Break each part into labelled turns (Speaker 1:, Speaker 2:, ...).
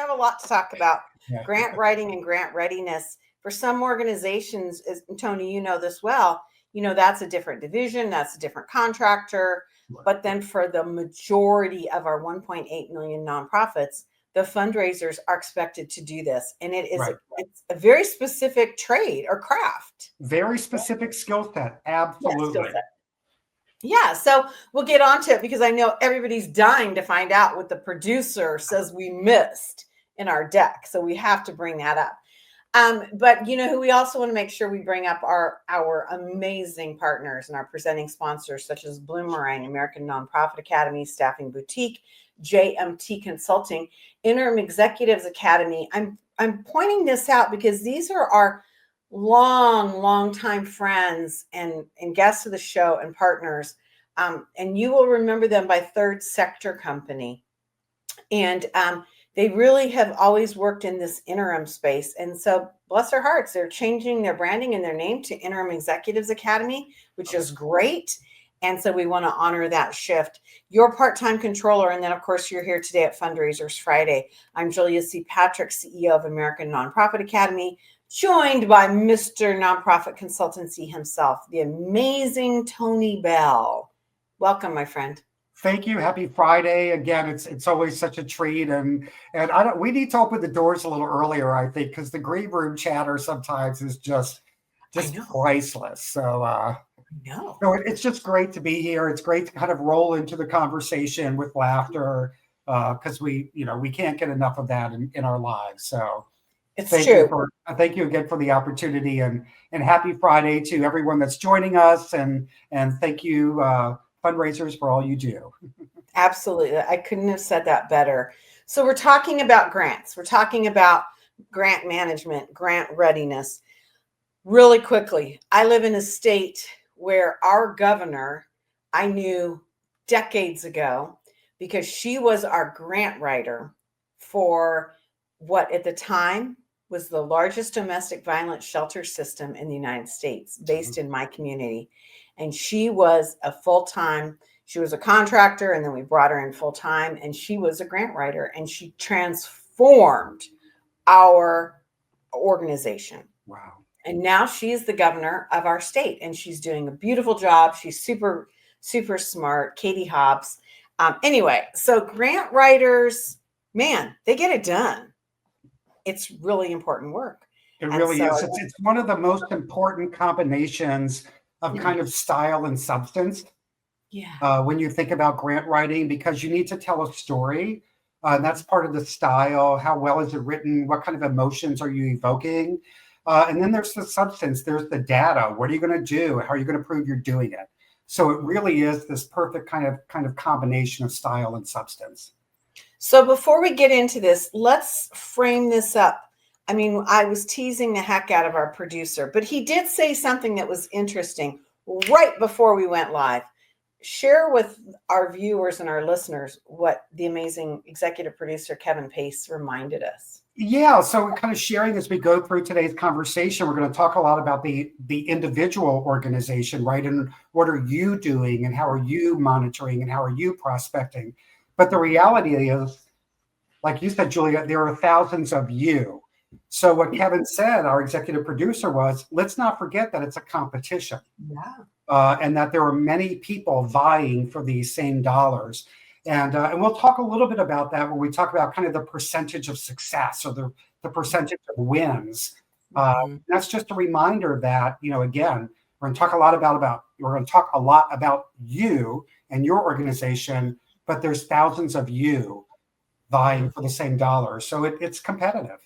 Speaker 1: have a lot to talk about.
Speaker 2: Yeah.
Speaker 1: Grant writing and grant readiness. For some organizations, as Tony, you know this well, that's a different division, that's a different contractor. But then for the majority of our 1.8 million nonprofits, the fundraisers are expected to do this. And it is it's a very specific trade or craft.
Speaker 2: Very specific skill set. Absolutely.
Speaker 1: Yeah, so we'll get on to it because I know everybody's dying to find out what the producer says we missed in our deck. So we have to bring that up. But who we also want to make sure we bring up are our amazing partners and our presenting sponsors, such as Bloomerang, American Nonprofit Academy, Staffing Boutique, JMT Consulting, Interim Executives Academy. I'm pointing this out because these are our long time friends and guests of the show and partners. And you will remember them by Third Sector Company. And they really have always worked in this interim space. And so bless their hearts, they're changing their branding and their name to Interim Executives Academy, which is great. And so we want to honor that shift. Your part-time controller, and then of course you're here today at Fundraisers Friday. I'm Julia C. Patrick, CEO of American Nonprofit Academy, joined by Mr. Nonprofit Consultancy himself, the amazing Tony Beall. Welcome, my friend.
Speaker 2: Thank you. Happy Friday. Again, it's always such a treat. And we need to open the doors a little earlier, I think, because the green room chatter sometimes is just priceless. So so it's just great to be here. It's great to kind of roll into the conversation with laughter because we can't get enough of that in our lives. So thank you again for the opportunity and happy Friday to everyone that's joining us. And thank you, Fundraisers, for all you do.
Speaker 1: Absolutely. I couldn't have said that better. So we're talking about grants. We're talking about grant management, grant readiness. Really quickly, I live in a state where our governor, I knew decades ago because she was our grant writer for what at the time was the largest domestic violence shelter system in the United States, based in my community. And she was she was a contractor, and then we brought her in full time, and she was a grant writer, and she transformed our organization.
Speaker 2: Wow.
Speaker 1: And now she is the governor of our state, and she's doing a beautiful job. She's super, super smart. Katie Hobbs. Anyway, so grant writers, man, they get it done. It's really important work.
Speaker 2: It really is. It's one of the most important combinations of kind of style and substance.
Speaker 1: Yeah.
Speaker 2: When you think about grant writing, because you need to tell a story. And that's part of the style. How well is it written? What kind of emotions are you evoking? And then there's the substance. There's the data. What are you going to do? How are you going to prove you're doing it? So it really is this perfect kind of combination of style and substance.
Speaker 1: So before we get into this, let's frame this up. I mean, I was teasing the heck out of our producer, but he did say something that was interesting right before we went live. Share with our viewers and our listeners what the amazing executive producer, Kevin Pace, reminded us.
Speaker 2: Yeah, so we're kind of sharing as we go through today's conversation. We're going to talk a lot about the individual organization, right? And what are you doing and how are you monitoring and how are you prospecting? But the reality is, like you said, Julia, there are thousands of you. So what Kevin said, our executive producer, was, let's not forget that it's a competition.
Speaker 1: Yeah.
Speaker 2: And that there are many people vying for these same dollars. And we'll talk a little bit about that when we talk about kind of the percentage of success or the percentage of wins. That's just a reminder that, again, we're going to talk a lot about you and your organization, but there's thousands of you vying for the same dollar. So it's competitive.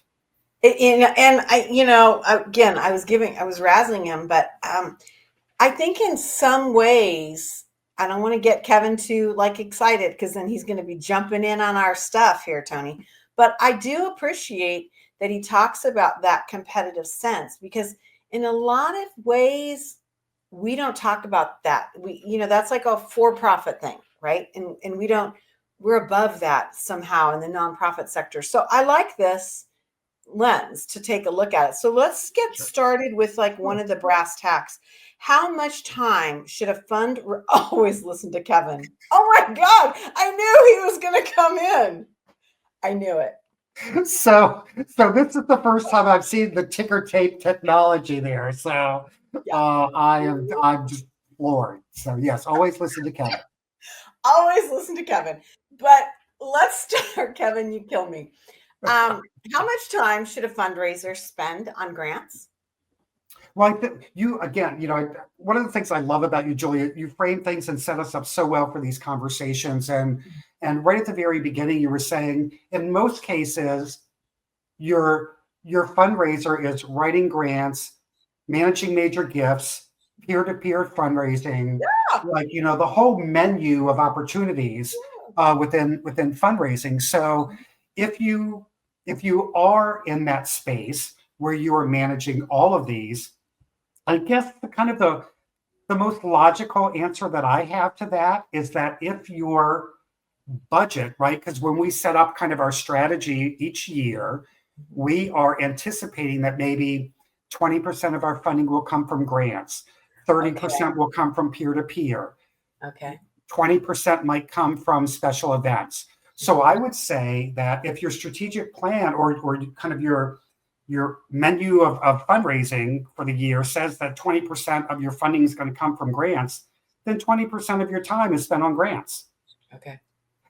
Speaker 1: And again, I was razzling him, but I think in some ways, I don't want to get Kevin too excited because then he's going to be jumping in on our stuff here, Tony. But I do appreciate that he talks about that competitive sense because in a lot of ways, we don't talk about that. That's like a for-profit thing, right? And we're above that somehow in the nonprofit sector. So I like this lens to take a look at it. So let's get started with one of the brass tacks. How much time should a fund always listen to Kevin? Oh my God, I knew he was going to come in. I knew it.
Speaker 2: So this is the first time I've seen the ticker tape technology there. So
Speaker 1: Yeah.
Speaker 2: I'm just floored. So yes, always listen to Kevin.
Speaker 1: Always listen to Kevin. But let's start, Kevin, you kill me. How much time should a fundraiser spend on grants?
Speaker 2: Well, you again, one of the things I love about you, Julia, you frame things and set us up so well for these conversations. And right at the very beginning, you were saying in most cases, your fundraiser is writing grants, managing major gifts, peer-to-peer fundraising,
Speaker 1: Yeah.
Speaker 2: like the whole menu of opportunities within fundraising. So if you are in that space where you are managing all of these, I guess the most logical answer that I have to that is that if your budget, right? Because when we set up kind of our strategy each year, we are anticipating that maybe 20% of our funding will come from grants, 30% will come from peer to peer,
Speaker 1: Okay.
Speaker 2: 20% might come from special events. So I would say that if your strategic plan or kind of your menu of fundraising for the year says that 20% of your funding is going to come from grants, then 20% of your time is spent on grants.
Speaker 1: Okay.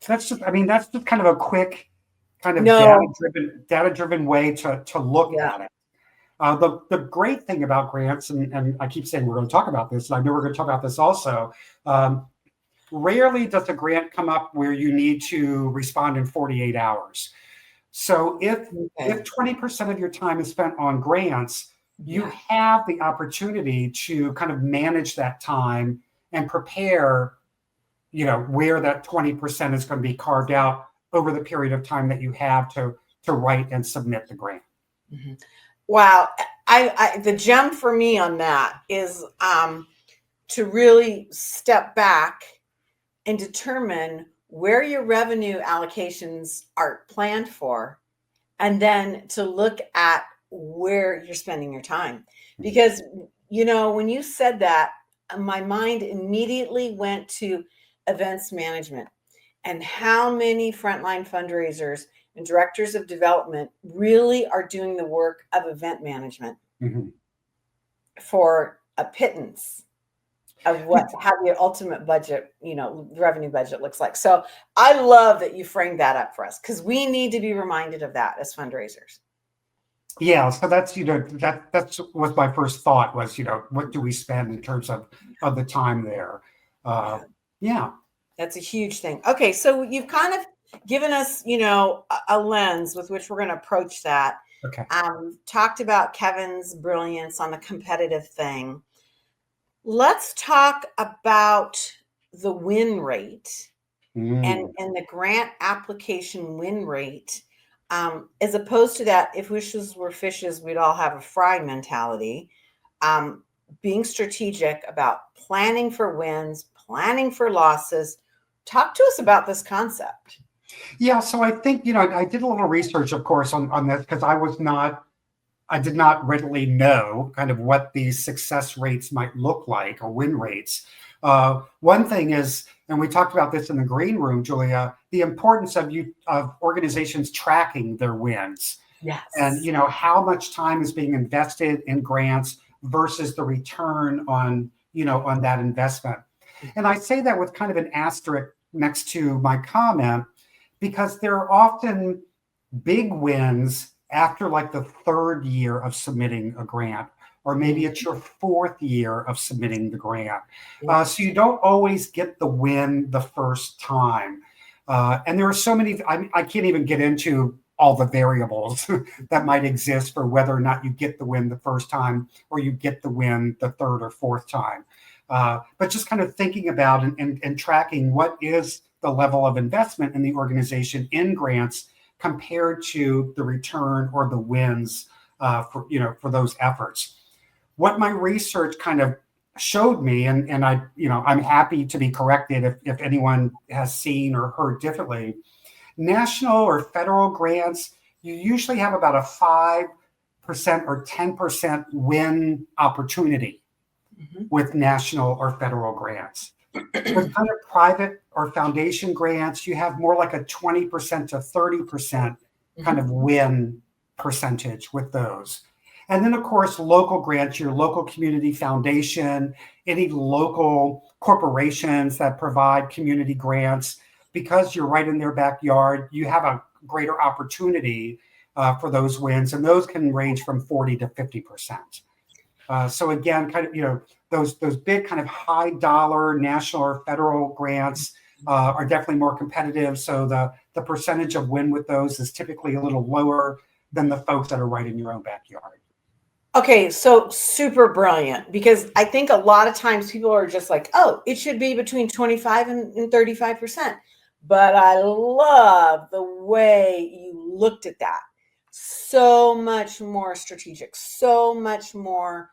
Speaker 2: That's just kind of a quick kind of
Speaker 1: No.
Speaker 2: data-driven way to look
Speaker 1: Yeah.
Speaker 2: at it. The great thing about grants, and I keep saying we're going to talk about this, and I know we're going to talk about this also. Rarely does a grant come up where you need to respond in 48 hours. So if 20% of your time is spent on grants, you have the opportunity to kind of manage that time and prepare, where that 20% is going to be carved out over the period of time that you have to write and submit the grant.
Speaker 1: Mm-hmm. Wow. I the gem for me on that is to really step back and determine where your revenue allocations are planned for, and then to look at where you're spending your time. Because, when you said that, my mind immediately went to events management and how many frontline fundraisers and directors of development really are doing the work of event management for a pittance of how the ultimate budget, revenue budget looks like. So I love that you framed that up for us, because we need to be reminded of that as fundraisers.
Speaker 2: Yeah, so that's that's what my first thought was. What do we spend in terms of the time there? Yeah,
Speaker 1: that's a huge thing. Okay, so you've kind of given us, a lens with which we're going to approach that.
Speaker 2: Okay.
Speaker 1: Talked about Kevin's brilliance on the competitive thing. Let's talk about the win rate and the grant application win rate, as opposed to that, if wishes were fishes, we'd all have a fry mentality. Being strategic about planning for wins, planning for losses. Talk to us about this concept.
Speaker 2: Yeah, so I think, I did a little research, of course, on this, because I did not readily know kind of what these success rates might look like, or win rates. One thing is, and we talked about this in the green room, Julia, the importance of organizations tracking their wins.
Speaker 1: Yes.
Speaker 2: And how much time is being invested in grants versus the return on that investment. And I say that with kind of an asterisk next to my comment, because there are often big wins after like the third year of submitting a grant, or maybe it's your fourth year of submitting the grant. So you don't always get the win the first time. And there are so many, I can't even get into all the variables that might exist for whether or not you get the win the first time or you get the win the third or fourth time. But just kind of thinking about and tracking what is the level of investment in the organization in grants compared to the return or the wins for those efforts. What my research kind of showed me, and I'm happy to be corrected if anyone has seen or heard differently. National or federal grants, you usually have about a 5% or 10% win opportunity with national or federal grants. With kind of private or foundation grants, you have more like a 20% to 30% kind of win percentage with those. And then, of course, local grants, your local community foundation, any local corporations that provide community grants, because you're right in their backyard, you have a greater opportunity for those wins. And those can range from 40 to 50%. So again, kind of, those big kind of high dollar national or federal grants are definitely more competitive. So the percentage of win with those is typically a little lower than the folks that are right in your own backyard.
Speaker 1: Okay, so super brilliant, because I think a lot of times people are just like, oh, it should be between 25 and 35%. But I love the way you looked at that. So much more strategic, so much more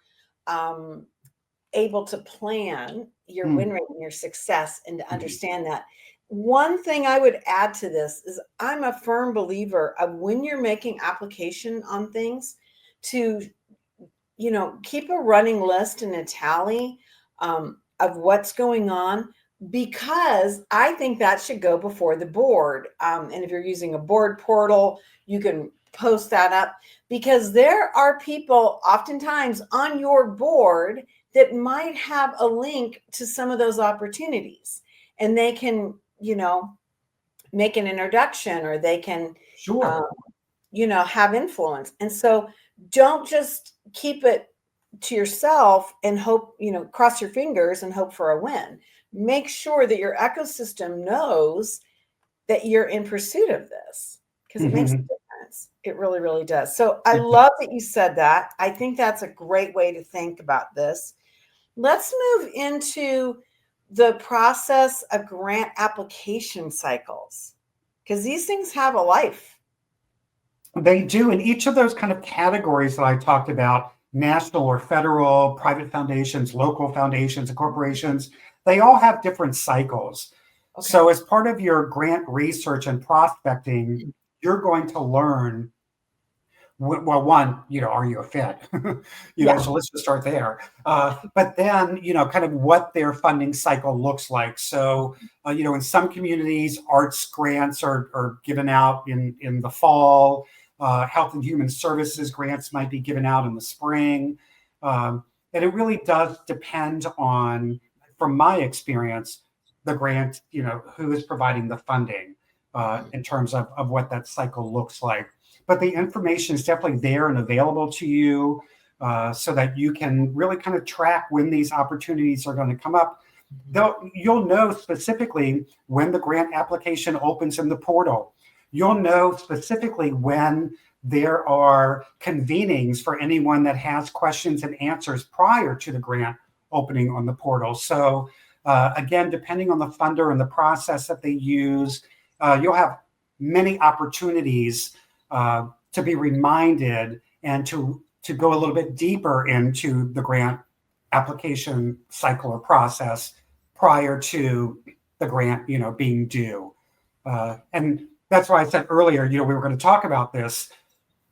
Speaker 1: able to plan your win rate and your success, and to understand that. One thing I would add to this is I'm a firm believer of, when you're making application on things, to keep a running list and a tally of what's going on, because I think that should go before the board. And if you're using a board portal, you can post that up, because there are people oftentimes on your board that might have a link to some of those opportunities, and they can, make an introduction, or they can, have influence. And so don't just keep it to yourself and hope, cross your fingers and hope for a win. Make sure that your ecosystem knows that you're in pursuit of this, because it makes a difference. It really, really does. So I love that you said that. I think that's a great way to think about this. Let's move into the process of grant application cycles, because these things have a life.
Speaker 2: They do. And each of those kind of categories that I talked about, national or federal, private foundations, local foundations, and corporations, they all have different cycles. Okay. So as part of your grant research and prospecting, you're going to learn, well, one, are you a fit? So let's just start there. But then, kind of what their funding cycle looks like. So, in some communities, arts grants are given out in the fall. Health and Human Services grants might be given out in the spring. And it really does depend on, from my experience, the grant, who is providing the funding in terms of what that cycle looks like. But the information is definitely there and available to you so that you can really kind of track when these opportunities are going to come up. You'll know specifically when the grant application opens in the portal. You'll know specifically when there are convenings for anyone that has questions and answers prior to the grant opening on the portal. So again, depending on the funder and the process that they use, you'll have many opportunities to be reminded and to go a little bit deeper into the grant application cycle or process prior to the grant, being due. And that's why I said earlier, we were going to talk about this.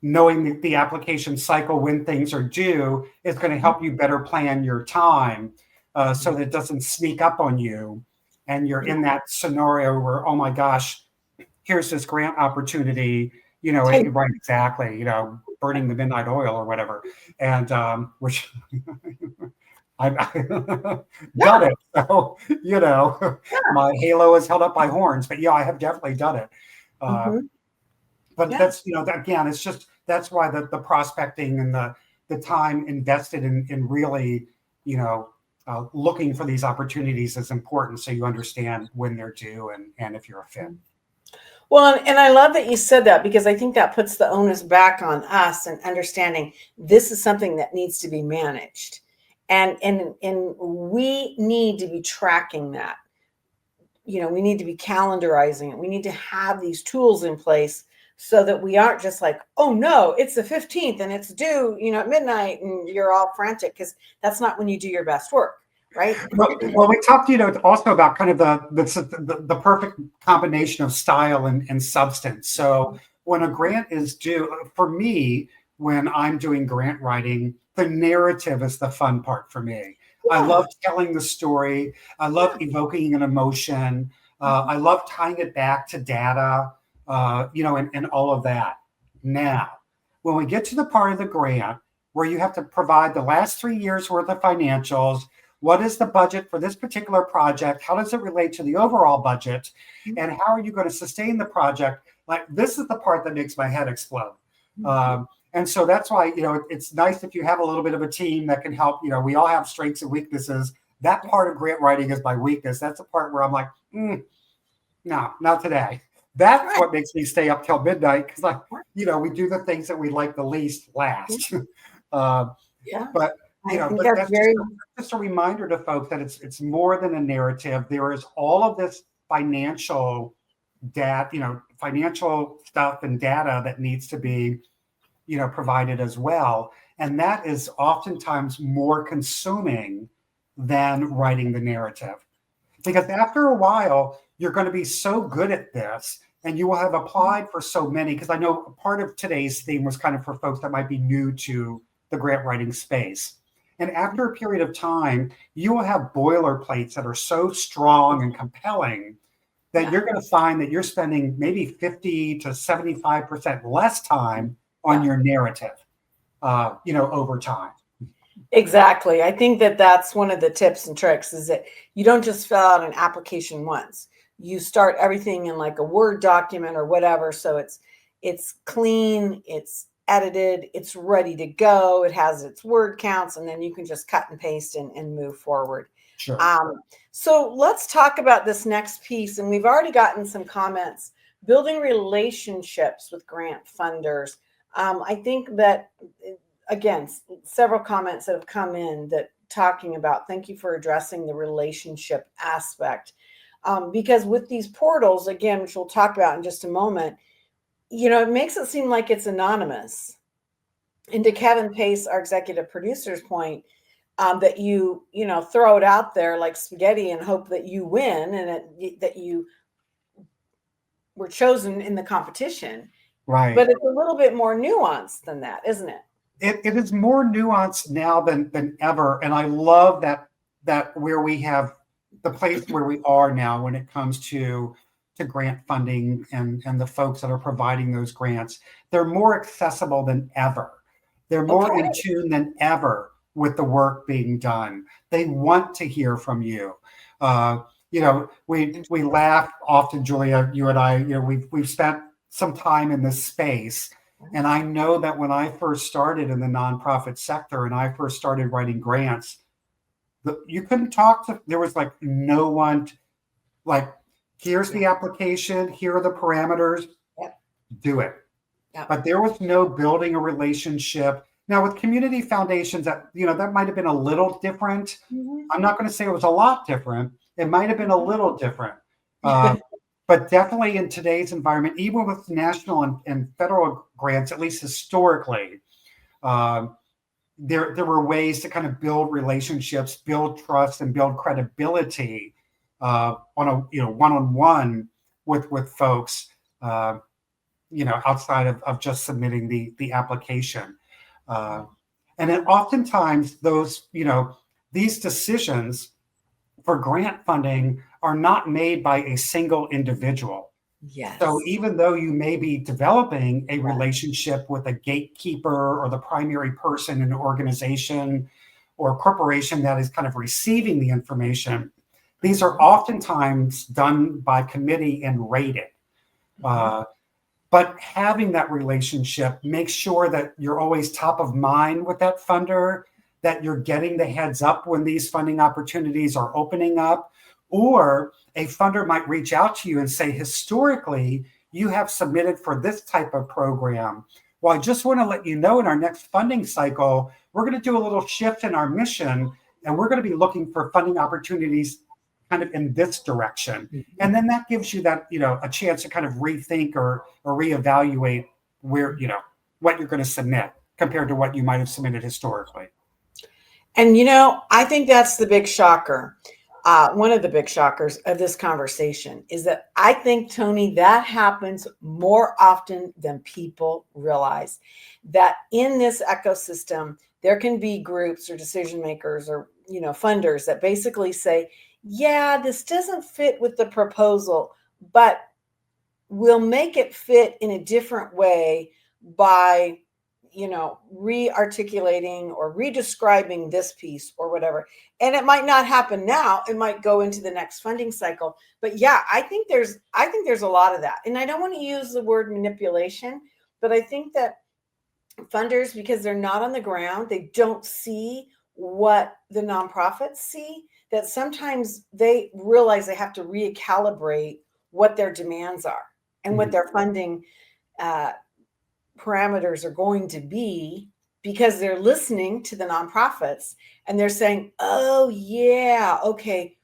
Speaker 2: Knowing the application cycle, when things are due, is going to help you better plan your time so that it doesn't sneak up on you. And you're in that scenario where, oh my gosh, here's this grant opportunity, right, exactly, burning the midnight oil or whatever. And which I've done it. So, my halo is held up by horns, but I have definitely done it. But that's, again, it's just, that's why the prospecting and the time invested in really, looking for these opportunities is important, so you understand when they're due and if you're a fit.
Speaker 1: Well, and I love that you said that, because I think that puts the onus back on us and understanding this is something that needs to be managed. And we need to be tracking that. We need to be calendarizing it. We need to have these tools in place so that we aren't just like, oh no, it's the 15th and it's due, at midnight, and you're all frantic, because that's not when you do your best work. Right.
Speaker 2: Well, we talked, also about kind of the perfect combination of style and substance. So when a grant is due, for me, when I'm doing grant writing, the narrative is the fun part for me. Yeah. I love telling the story. I love evoking an emotion. I love tying it back to data, and all of that. Now, when we get to the part of the grant where you have to provide the last 3 years worth of financials, what is the budget for this particular project? How does it relate to the overall budget? And how are you going to sustain the project? Like, this is the part that makes my head explode. And so that's why, it's nice if you have a little bit of a team that can help. We all have strengths and weaknesses. That part of grant writing is my weakness. That's the part where I'm like, no, not today. That's what makes me stay up till midnight, because we do the things that we like the least last. But that's just a reminder to folks that it's more than a narrative. There is all of this financial data, financial stuff and data that needs to be, provided as well. And that is oftentimes more consuming than writing the narrative. Because after a while, you're going to be so good at this, and you will have applied for so many. Because I know part of today's theme was kind of for folks that might be new to the grant writing space. And after a period of time, you will have boilerplates that are so strong and compelling that you're going to find that you're spending maybe 50 to 75% less time on your narrative, over time.
Speaker 1: Exactly. I think that's one of the tips and tricks, is that you don't just fill out an application once. You start everything in like a Word document or whatever. So it's clean, it's edited, it's ready to go. It has its word counts, and then you can just cut and paste and move forward.
Speaker 2: Sure.
Speaker 1: So let's talk about this next piece. And we've already gotten some comments: building relationships with grant funders. I think that, again, several comments that have come in that talking about, thank you for addressing the relationship aspect. Because with these portals, again, which we'll talk about in just a moment, it makes it seem like it's anonymous. And to Kevin Pace, our executive producer's point, that you throw it out there like spaghetti and hope that you win, and that you were chosen in the competition.
Speaker 2: Right.
Speaker 1: But it's a little bit more nuanced than that, isn't it?
Speaker 2: It is more nuanced now than ever. And I love that where we have the place where we are now when it comes to grant funding and the folks that are providing those grants. They're more accessible than ever. They're more in tune than ever with the work being done. They want to hear from you. We laugh often, Julia, you and I, we've spent some time in this space. And I know that when I first started in the nonprofit sector and I first started writing grants, you couldn't talk to, there was like no one, here's the application, here are the parameters, do it. But there was no building a relationship. Now with community foundations, that might have been a little different. I'm not going to say it was a lot different. It might have been a little different. But definitely in today's environment, even with national and federal grants, at least historically, there were ways to kind of build relationships, build trust, and build credibility on a one-on-one with folks, outside of just submitting the application. And then oftentimes those, these decisions for grant funding are not made by a single individual.
Speaker 1: Yes.
Speaker 2: So even though you may be developing a relationship with a gatekeeper or the primary person in an organization or corporation that is kind of receiving the information, these are oftentimes done by committee and rated. But having that relationship makes sure that you're always top of mind with that funder, that you're getting the heads up when these funding opportunities are opening up. Or a funder might reach out to you and say, historically, you have submitted for this type of program. Well, I just want to let you know in our next funding cycle, we're going to do a little shift in our mission, and we're going to be looking for funding opportunities kind of in this direction. And then that gives you that, a chance to kind of rethink or reevaluate where, what you're going to submit compared to what you might have submitted historically.
Speaker 1: And, I think that's the big shocker. One of the big shockers of this conversation is that I think, Tony, that happens more often than people realize. That in this ecosystem, there can be groups or decision makers or, funders that basically say, yeah, this doesn't fit with the proposal, but we'll make it fit in a different way by, re-articulating or re-describing this piece or whatever. And it might not happen now. It might go into the next funding cycle. But yeah, I think there's a lot of that. And I don't want to use the word manipulation, but I think that funders, because they're not on the ground, they don't see what the nonprofits see, that sometimes they realize they have to recalibrate what their demands are and what their funding parameters are going to be, because they're listening to the nonprofits and they're saying, oh yeah, okay,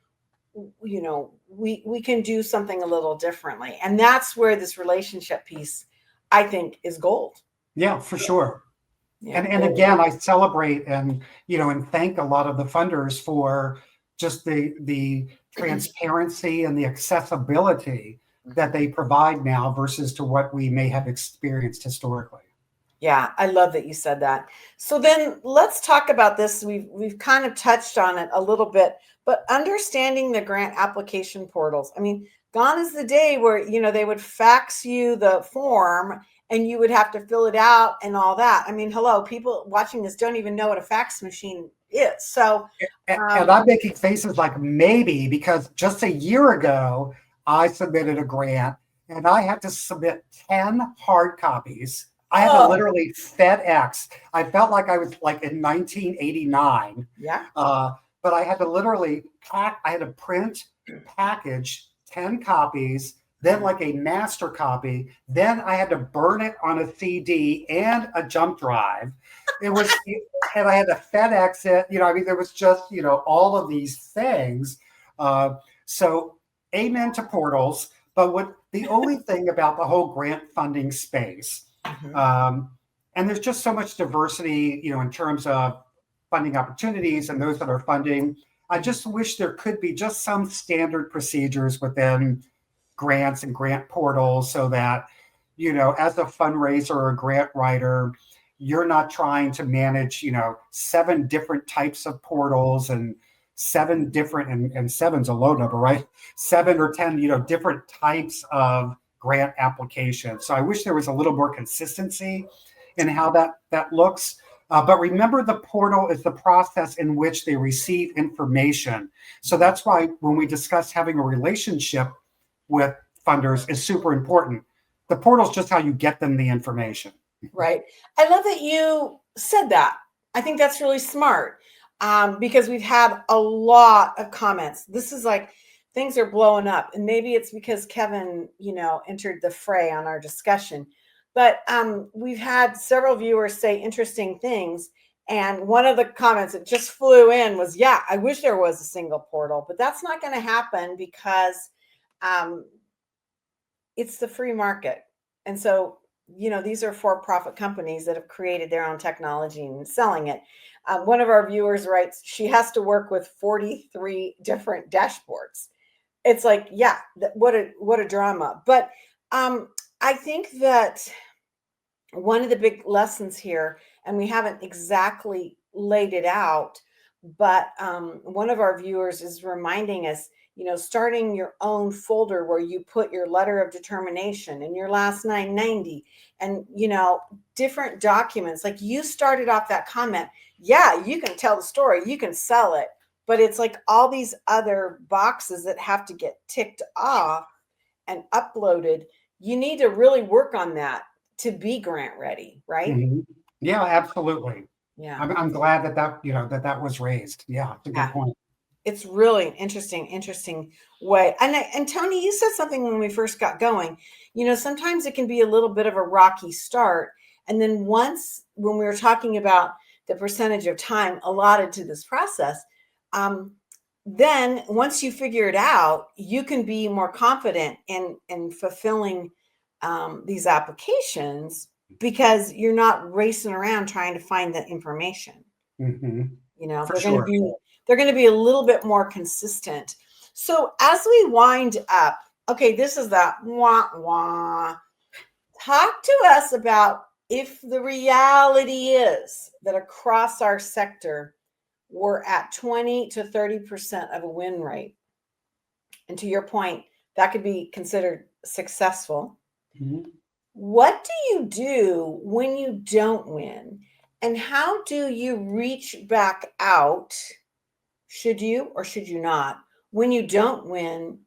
Speaker 1: we can do something a little differently. And that's where this relationship piece, I think, is gold.
Speaker 2: Yeah, for sure. Yeah. And again, I celebrate and thank a lot of the funders for just the transparency and the accessibility that they provide now versus to what we may have experienced historically.
Speaker 1: Yeah, I love that you said that. So then let's talk about this. We've kind of touched on it a little bit, but understanding the grant application portals. I mean, gone is the day where, they would fax you the form and you would have to fill it out and all that. I mean, hello, people watching this don't even know what a fax machine is. So,
Speaker 2: and I'm making faces like maybe, because just a year ago, I submitted a grant and I had to submit 10 hard copies. I had to literally FedEx. I felt like I was like in 1989.
Speaker 1: Yeah.
Speaker 2: But I had to literally I had to print, package 10 copies, then like a master copy. Then I had to burn it on a CD and a jump drive. It was, and I had to FedEx it. There was just, all of these things. So amen to portals. But the only thing about the whole grant funding space, and there's just so much diversity, in terms of funding opportunities and those that are funding. I just wish there could be just some standard procedures within grants and grant portals so that, as a fundraiser or a grant writer, you're not trying to manage, 7 different types of portals and 7 different, and 7's a low number, right? 7 or 10, different types of grant applications. So I wish there was a little more consistency in how that looks. But remember, the portal is the process in which they receive information. So that's why when we discuss having a relationship with funders is super important. The portal is just how you get them the information.
Speaker 1: Right. I love that you said that. I think that's really smart, because we've had a lot of comments. This is like, things are blowing up, and maybe it's because Kevin, entered the fray on our discussion. But we've had several viewers say interesting things. And one of the comments that just flew in was, yeah, I wish there was a single portal, but that's not going to happen because it's the free market. And so, these are for-profit companies that have created their own technology and selling it. One of our viewers writes, she has to work with 43 different dashboards. It's like, yeah, what a drama. But I think that one of the big lessons here, and we haven't exactly laid it out, but one of our viewers is reminding us, starting your own folder where you put your letter of determination and your last 990 and, different documents. Like you started off that comment. Yeah, you can tell the story, you can sell it, but it's like all these other boxes that have to get ticked off and uploaded. You need to really work on that to be grant ready, right?
Speaker 2: Mm-hmm. Yeah, absolutely.
Speaker 1: Yeah.
Speaker 2: I'm glad that was raised. Yeah, it's a good point.
Speaker 1: It's really an interesting way. And Tony, you said something when we first got going. Sometimes it can be a little bit of a rocky start. And then when we were talking about the percentage of time allotted to this process, then once you figure it out, you can be more confident in fulfilling these applications because you're not racing around trying to find the information.
Speaker 2: Mm-hmm.
Speaker 1: They're going to be a little bit more consistent. So as we wind up, okay, this is that wah wah. Talk to us about if the reality is that across our sector, we're at 20 to 30% of a win rate. And to your point, that could be considered successful.
Speaker 2: Mm-hmm.
Speaker 1: What do you do when you don't win? And how do you reach back out? Should you or should you not? When you don't win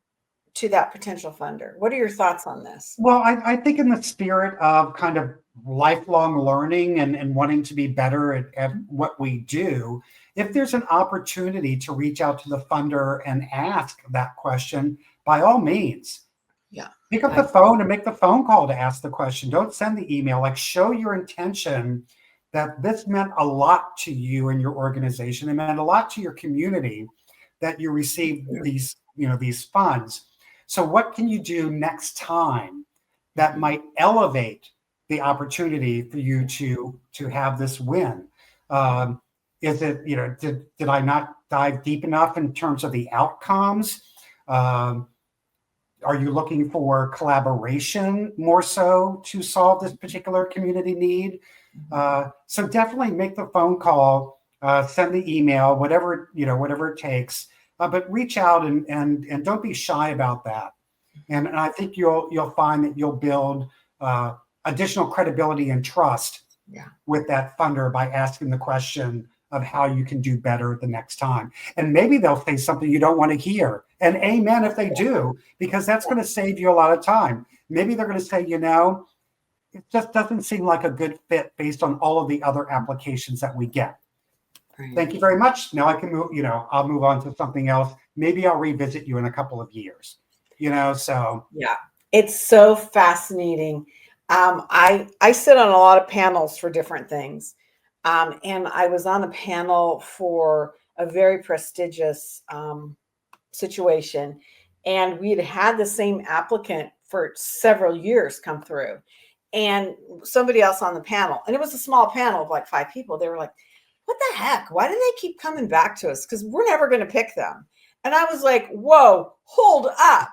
Speaker 1: to that potential funder. What are your thoughts on this?
Speaker 2: Well, I think in the spirit of kind of lifelong learning and wanting to be better at what we do, if there's an opportunity to reach out to the funder and ask that question, by all means,
Speaker 1: Yeah.
Speaker 2: pick up the phone and make the phone call to ask the question. Don't send the email. Like, show your intention that this meant a lot to you and your organization. It meant a lot to your community that you received these, these funds. So what can you do next time that might elevate the opportunity for you to have this win? Is it, did I not dive deep enough in terms of the outcomes? Are you looking for collaboration more so to solve this particular community need? So definitely make the phone call, send the email, whatever it takes. But reach out and don't be shy about that. And I think you'll find that you'll build additional credibility and trust with that funder by asking the question of how you can do better the next time. And maybe they'll say something you don't want to hear. And amen if they do, because that's going to save you a lot of time. Maybe they're going to say, it just doesn't seem like a good fit based on all of the other applications that we get. Right. Thank you very much. Now I can move, I'll move on to something else. Maybe I'll revisit you in a couple of years, so.
Speaker 1: Yeah, it's so fascinating. I sit on a lot of panels for different things. And I was on a panel for a very prestigious situation. And we'd had the same applicant for several years come through. And somebody else on the panel, and it was a small panel of like 5 people. They were like, what the heck? Why do they keep coming back to us? Because we're never going to pick them. And I was like, whoa, hold up.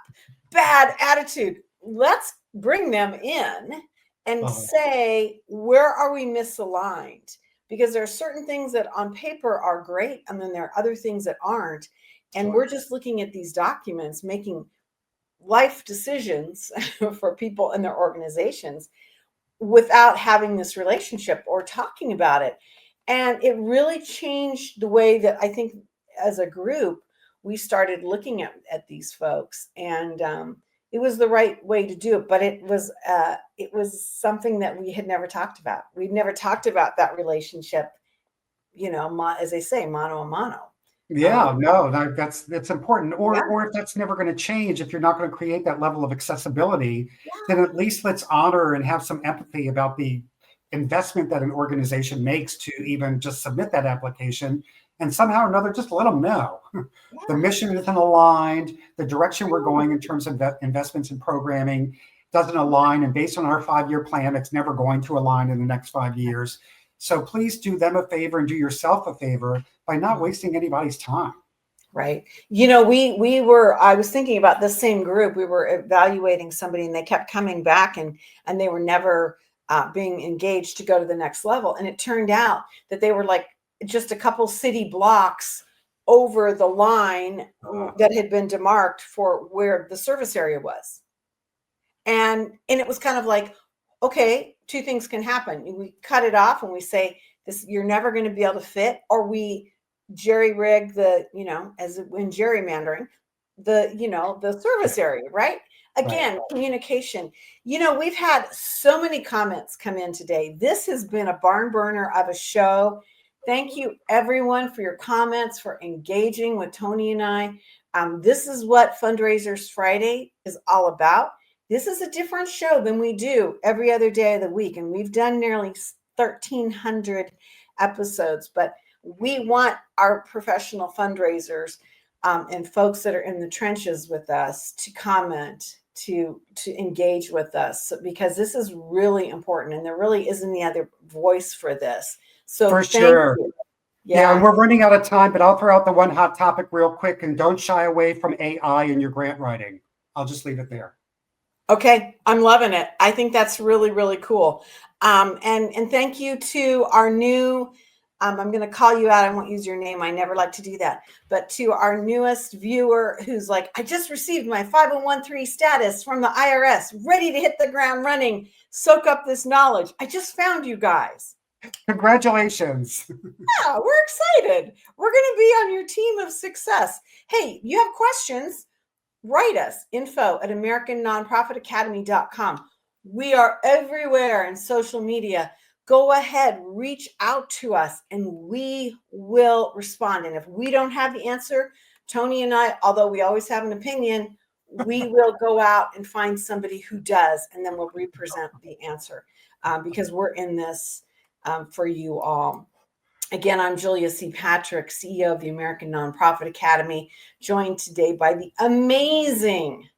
Speaker 1: Bad attitude. Let's bring them in and say, where are we misaligned? Because there are certain things that on paper are great, and then there are other things that aren't. And we're just looking at these documents, making life decisions for people and their organizations without having this relationship or talking about it. And it really changed the way that I think as a group, we started looking at these folks. And it was the right way to do it, but it was something that we had never talked about. We'd never talked about that relationship, as they say, mano a mano.
Speaker 2: Yeah, no, that's important. Or if that's never going to change, if you're not going to create that level of accessibility, then at least let's honor and have some empathy about the investment that an organization makes to even just submit that application. And somehow or another, just let them know the mission isn't aligned, the direction we're going in terms of investments in programming doesn't align. And based on our 5-year plan, it's never going to align in the next 5 years. So please do them a favor and do yourself a favor by not wasting anybody's time.
Speaker 1: Right. I was thinking about this same group. We were evaluating somebody and they kept coming back and they were never being engaged to go to the next level. And it turned out that they were like just a couple city blocks over the line that had been demarked for where the service area was. And it was kind of like, okay, 2 things can happen. We cut it off and we say, this, you're never going to be able to fit, or we jerry rig the, as in gerrymandering, the service area, right? Again, communication. We've had so many comments come in today. This has been a barn burner of a show. Thank you, everyone, for your comments, for engaging with Tony and I. This is what Fundraisers Friday is all about. This is a different show than we do every other day of the week. And we've done nearly 1,300 episodes, but we want our professional fundraisers and folks that are in the trenches with us to comment, to engage with us, because this is really important. And there really isn't any other voice for this. So
Speaker 2: for sure. Yeah, and we're running out of time, but I'll throw out the one hot topic real quick, and don't shy away from AI in your grant writing. I'll just leave it there.
Speaker 1: Okay, I'm loving it. I think that's really, really cool. And thank you to our new I'm going to call you out. I won't use your name. I never like to do that. But to our newest viewer who's like, I just received my 5013 status from the IRS, ready to hit the ground running, soak up this knowledge. I just found you guys.
Speaker 2: Congratulations.
Speaker 1: Yeah, we're excited. We're going to be on your team of success. Hey, you have questions? Write us, info@americannonprofitacademy.com. We are everywhere in social media. Go ahead, reach out to us, and we will respond. And if we don't have the answer, Tony and I, although we always have an opinion, we will go out and find somebody who does, and then we'll represent the answer because we're in this for you all. Again, I'm Julia C. Patrick, CEO of the American Nonprofit Academy, joined today by the amazing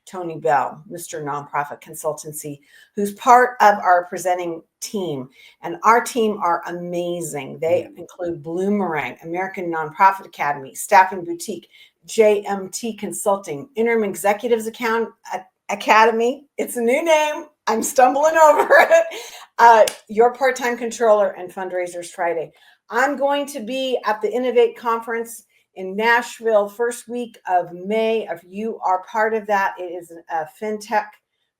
Speaker 1: Tony Beall, Mr. Nonprofit Consultancy, who's part of our presenting team. And our team are amazing. They include Bloomerang, American Nonprofit Academy, Staffing Boutique, JMT Consulting, Interim Executives Academy. It's a new name. I'm stumbling over it. Your Part-Time Controller, and Fundraisers Friday. I'm going to be at the Innovate Conference in Nashville first week of May. If you are part of that, it is a fintech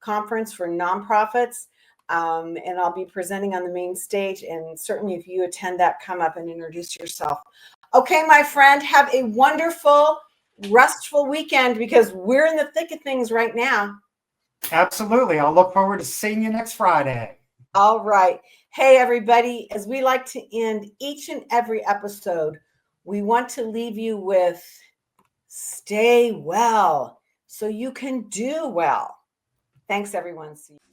Speaker 1: conference for nonprofits. And I'll be presenting on the main stage. And certainly if you attend that, come up and introduce yourself. Okay, my friend, have a wonderful, restful weekend because we're in the thick of things right now.
Speaker 2: Absolutely. I'll look forward to seeing you next Friday.
Speaker 1: All right. Hey, everybody, as we like to end each and every episode, we want to leave you with stay well so you can do well. Thanks, everyone. See you.